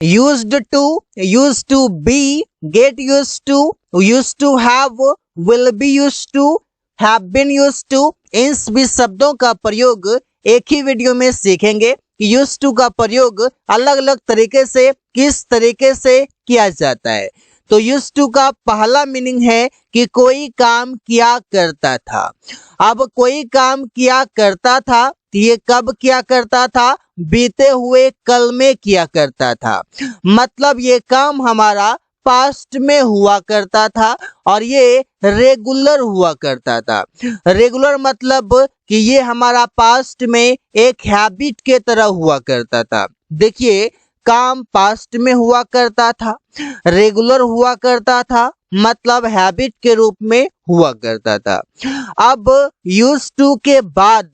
used to be, get used to have, will be used to, have been used to। इन सभी शब्दों का प्रयोग एक ही वीडियो में सीखेंगे कि used to का प्रयोग अलग अलग तरीके से किस तरीके से किया जाता है। तो used to का पहला मीनिंग है कि कोई काम किया करता था। अब कोई काम किया करता था, ये कब किया करता था? बीते हुए कल में किया करता था। मतलब ये काम हमारा पास्ट में हुआ करता था और ये रेगुलर हुआ करता था। रेगुलर मतलब कि ये हमारा पास्ट में एक हैबिट के तरह हुआ करता था। देखिए, काम पास्ट में हुआ करता था, रेगुलर हुआ करता था, मतलब हैबिट के रूप में हुआ करता था। अब यूज्ड टू के बाद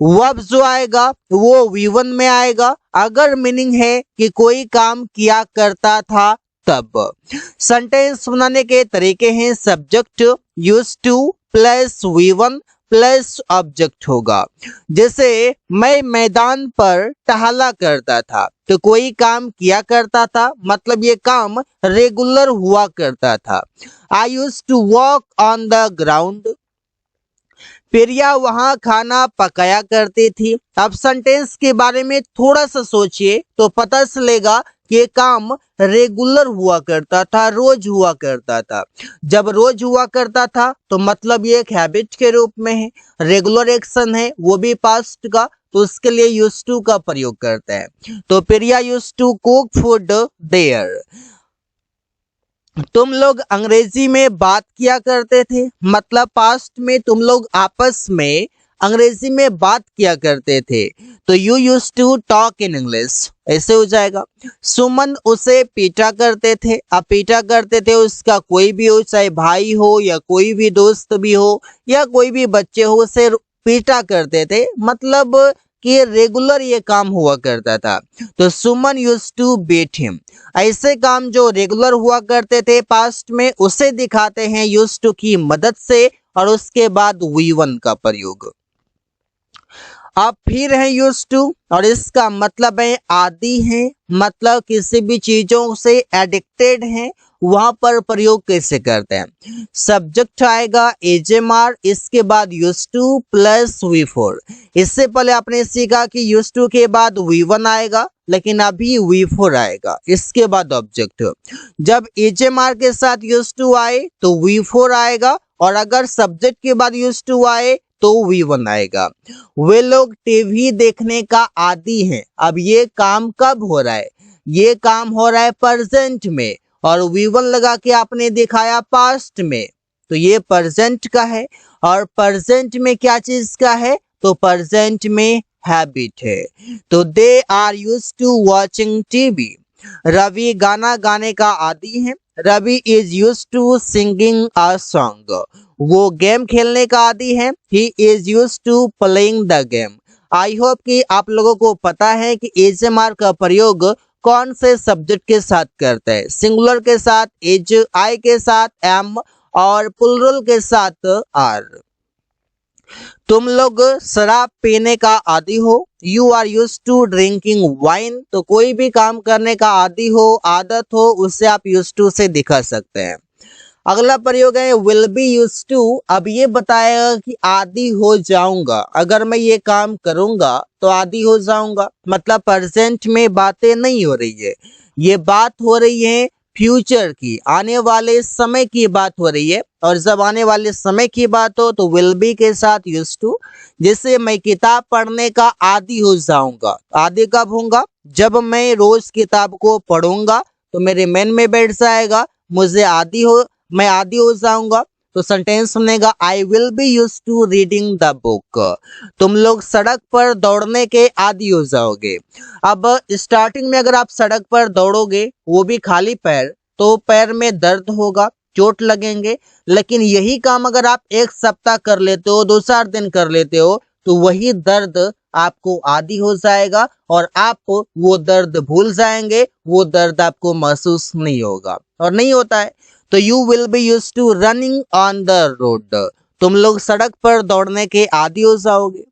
वर्ब जो आएगा वो V1 में आएगा अगर मीनिंग है कि कोई काम किया करता था तब। सेंटेंस बनाने के तरीके हैं, subject used two plus V1 plus object होगा। जैसे मैं मैदान पर टहला करता था, तो कोई काम किया करता था, मतलब ये काम रेगुलर हुआ करता था। I used to walk on the ground, Priya वहां खाना पकाया करती थी। अब सेंटेंस के बारे में थोड़ा सा सोचिए तो पता चलेगा कि ये काम रेगुलर हुआ करता था, रोज हुआ करता था। जब रोज हुआ करता था तो मतलब ये एक हैबिट के रूप में है, रेगुलर एक्शन है, वो भी पास्ट का, तो उसके लिए यूज्ड टू का प्रयोग करते हैं। तो Priya used to cook food there. तुम लोग अंग्रेजी में बात किया करते थे, मतलब पास्ट में तुम लोग आपस में अंग्रेजी में बात किया करते थे, तो you used to talk in English, ऐसे हो जाएगा। सुमन उसे पीटा करते थे। अब पीटा करते थे उसका कोई भी हो, चाहे भाई हो या कोई भी दोस्त भी हो या कोई भी बच्चे हो, उसे पीटा करते थे, मतलब कि रेगुलर ये काम हुआ करता था। तो सुमन यूज्ड टू बीट हिम। ऐसे काम जो रेगुलर हुआ करते थे पास्ट में, उसे दिखाते हैं यूज्ड टू की मदद से और उसके बाद V1 का प्रयोग। अब फिर है यूज्ड टू और इसका मतलब है आदी है, मतलब किसी भी चीजों से एडिक्टेड है, वहां पर प्रयोग कैसे करते हैं। सब्जेक्ट आएगा एजेमार, इसके बाद यूज्ड टू प्लस V4। इससे पहले आपने सीखा कि यूज्ड टू के बाद V1 आएगा, लेकिन अभी V4 आएगा, इसके बाद ऑब्जेक्ट। जब एजेमार के साथ यूज्ड टू आए तो V4 आएगा और अगर सब्जेक्ट के बाद यूज्ड टू आए तो V1 आएगा। वे लोग टीवी देखने का आदी हैं। अब ये काम कब हो रहा है? ये काम हो रहा है प्रेजेंट में और V1 लगा के आपने दिखाया पास्ट में, तो ये प्रेजेंट का है। और प्रेजेंट में क्या चीज का है? तो प्रेजेंट में हैबिट है। तो they are used to watching TV. Ravi गाना गाने का आदी है। Ravi is used to singing a song. वो गेम खेलने का आदी है। He is used to playing the game. I hope कि आप लोगों को पता है कि एजेमार का प्रयोग कौन से सब्जेक्ट के साथ करते हैं। सिंगुलर के साथ इज, आई के साथ एम और प्लुरल के साथ आर। तुम लोग शराब पीने का आदी हो। You are used to drinking wine. तो कोई भी काम करने का आदी हो, आदत हो, उससे आप यूज्ड टू से दिखा सकते हैं। अगला प्रयोग है विल बी यूज्ड टू। अब ये बताएगा कि आदी हो जाऊंगा, अगर मैं ये काम करूंगा तो आदी हो जाऊंगा, मतलब प्रेजेंट में बातें नहीं हो रही है, ये बात हो रही है फ्यूचर की, आने वाले समय की बात हो रही है। और जब आने वाले समय की बात हो तो विल बी के साथ यूज्ड टू। जैसे मैं किताब पढ़ने का आदी हो जाऊंगा, आदी कब होऊंगा? जब मैं रोज किताब को पढ़ूंगा तो मेरे मन में बैठ जाएगा, मुझे आदी हो, मैं आदी हो जाऊंगा। तो सेंटेंस सुनेगा I will be used to reading the book. तुम लोग सड़क पर दौड़ने के आदी हो जाओगे। अब स्टार्टिंग में अगर आप सड़क पर दौड़ोगे, वो भी खाली पैर, तो पैर में दर्द होगा, चोट लगेंगे। लेकिन यही काम अगर आप एक सप्ताह कर लेते हो, 2-4 दिन कर लेते हो, तो वही दर्द आपको आदी हो जाएगा और आप वो दर्द भूल जाएंगे, वो दर्द आपको महसूस नहीं होगा और नहीं होता है। तो you will be used to running on the road. तुम लोग सड़क पर दौड़ने के आदी हो जाओगे।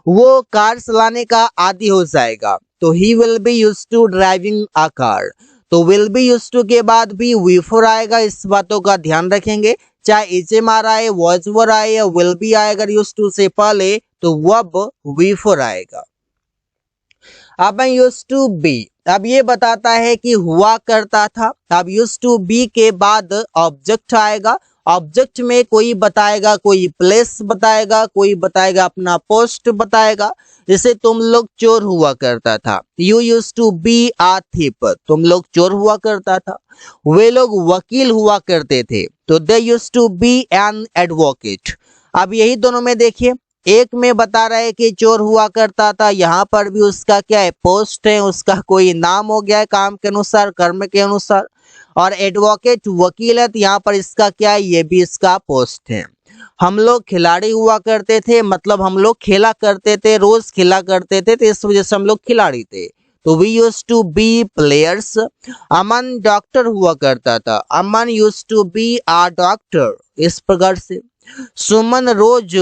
वो कार चलाने का आदी हो जाएगा। तो he will be use to driving a car. तो विल बी यूज टू के बाद भी वी फोर आएगा, इस बातों का ध्यान रखेंगे। चाहे इजम आ रहा है, वॉज वर आए या विल बी आएगा यूज टू से पहले, तो वब वी फोर आएगा। अब यूज टू बी, अब ये बताता है कि हुआ करता था। अब यूज टू बी के बाद ऑब्जेक्ट आएगा। ऑब्जेक्ट में कोई बताएगा, कोई प्लेस बताएगा, कोई बताएगा अपना पोस्ट बताएगा। जैसे तुम लोग चोर हुआ करता था, you use to be a thief, तुम लोग चोर हुआ करता था। वे लोग वकील हुआ करते थे, तो they use to be an advocate. अब यही दोनों में देखिए, एक में बता रहा है कि चोर हुआ करता था, यहाँ पर भी उसका क्या है, पोस्ट है, उसका कोई नाम हो गया है काम के अनुसार, कर्म के अनुसार। और एडवोकेट वकील है, तो यहाँ पर इसका क्या है, ये भी इसका पोस्ट है। हम लोग खिलाड़ी हुआ करते थे, मतलब हम लोग खेला करते थे, रोज खेला करते थे, तो इस वजह से हम लोग खिलाड़ी थे, तो we use to be players. Aman doctor हुआ करता था, Aman use to be a doctor, इस प्रकार से। सुमन रोज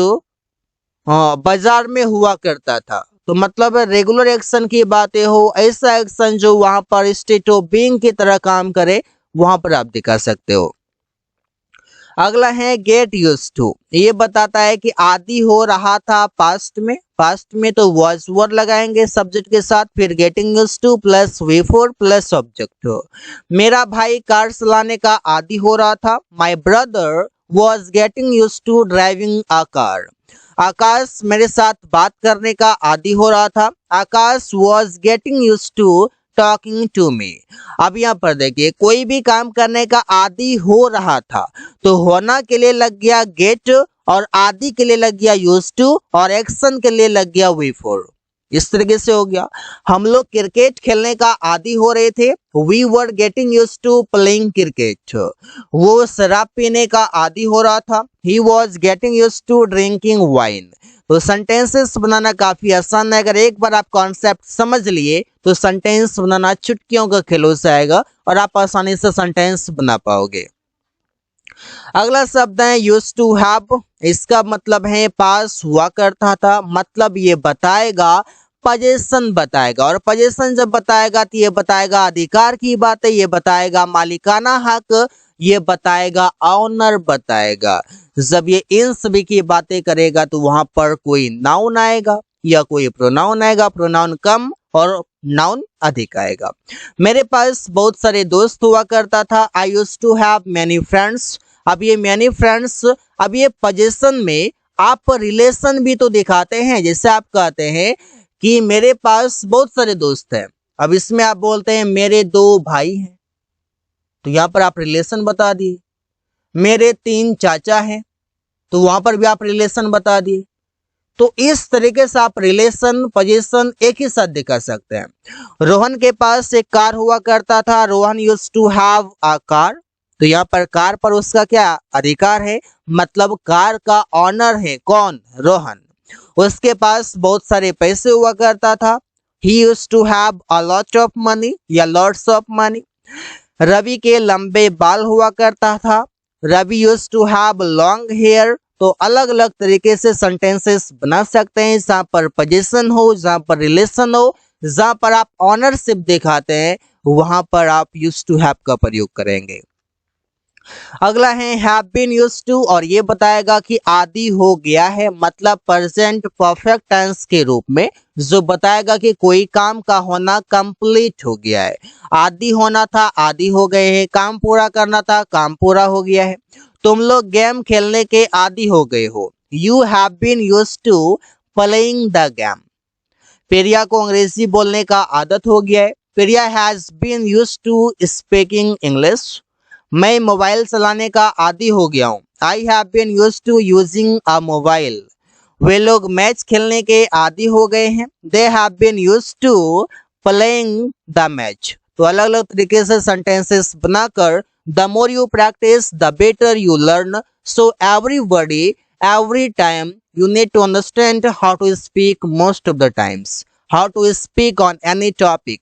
बाजार में हुआ करता था, तो मतलब रेगुलर एक्शन की बातें हो, ऐसा एक्शन जो वहां पर स्टेट ऑफ बीइंग की तरह काम करे, वहां पर आप दिखा सकते हो। अगला है गेट यूज टू, ये बताता है कि आदि हो रहा था पास्ट में। पास्ट में तो वॉज वर लगाएंगे सब्जेक्ट के साथ, फिर getting use to plus V four plus object. मेरा भाई कार चलाने का आदि हो रहा था, my brother was getting use to driving a car. Akash मेरे साथ बात करने का आदी हो रहा था, Akash was getting use to talking to me. अब यहाँ पर देखिए, कोई भी काम करने का आदी हो रहा था, तो होना के लिए लग गया गेट, और आदि के लिए लग गया यूज टू, और एक्शन के लिए लग गया वी फोर। इस तरीके से हो गया। हम लोग क्रिकेट खेलने का आदी हो रहे थे, we were getting use to playing cricket. वो शराब पीने का आदी हो रहा था, he was getting use to drinking wine. तो सेंटेंसेस बनाना काफी आसान है, अगर एक बार आप कॉन्सेप्ट समझ लिए तो सेंटेंस बनाना चुटकियों का खेल हो जाएगा और आप आसानी से सेंटेंस बना पाओगे। अगला शब्द है यूज टू हैव, इसका मतलब है पास हुआ करता था, मतलब ये बताएगा पोजीशन बताएगा, और पोजीशन जब बताएगा तो ये बताएगा अधिकार की बात है, ये बताएगा मालिकाना हक, ये बताएगा ऑनर बताएगा। जब ये इन सभी की बातें करेगा तो वहां पर कोई नाउन आएगा या कोई प्रोनाउन आएगा, प्रोनाउन कम और नाउन अधिक आएगा। मेरे पास बहुत सारे दोस्त हुआ करता था, I used to have many friends. अब ये मैनी फ्रेंड्स, अब ये पोजीशन में आप रिलेशन भी तो दिखाते हैं, जैसे आप कहते हैं कि मेरे पास बहुत सारे दोस्त हैं, अब इसमें आप बोलते हैं मेरे दो भाई हैं, तो यहाँ पर आप रिलेशन बता दिए। मेरे तीन चाचा हैं, तो वहां पर भी आप रिलेशन बता दिए। तो इस तरीके से आप रिलेशन पोजीशन एक ही साथ दिखा सकते हैं। रोहन के पास एक कार हुआ करता था, Rohan used to have a car. तो यहाँ पर कार पर उसका क्या अधिकार है, मतलब कार का ऑनर है कौन, रोहन। उसके पास बहुत सारे पैसे हुआ करता था, he used to have a lot of money या लॉट्स ऑफ मनी। रवि के लंबे बाल हुआ करता था, Ravi used to have long hair. तो अलग अलग तरीके से सेंटेंसेस बना सकते हैं, जहां पर पोजीशन हो, जहां पर रिलेशन हो, जहां पर आप ऑनरशिप दिखाते हैं, वहां पर आप यूज्ड टू हैव का प्रयोग करेंगे। अगला है हैव बीन यूज्ड टू, और ये बताएगा कि आदि हो गया है, मतलब प्रेजेंट परफेक्ट टेंस के रूप में, जो बताएगा कि कोई काम का होना कंप्लीट हो गया है। आदि होना था, आदि हो गए हैं, काम पूरा करना था, काम पूरा हो गया है। तुम लोग गेम खेलने के आदि हो गए हो, you have been used to playing the game. Priya को अंग्रेजी बोलने का आदत हो गया है, Priya has been used to speaking English. मैं मोबाइल चलाने का आदी हो गया हूँ, I have been used to using a mobile. वे लोग मैच खेलने के आदी हो गए हैं, they have been used to playing the match. तो अलग अलग तरीके से सेंटेंसेस बनाकर the more you practice the better you learn. So everybody every time you need to understand how to speak most of the times, how to speak on any topic.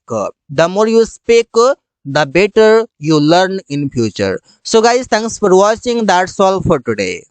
The more you speak, the better you learn in future. So guys, thanks for watching. That's all for today.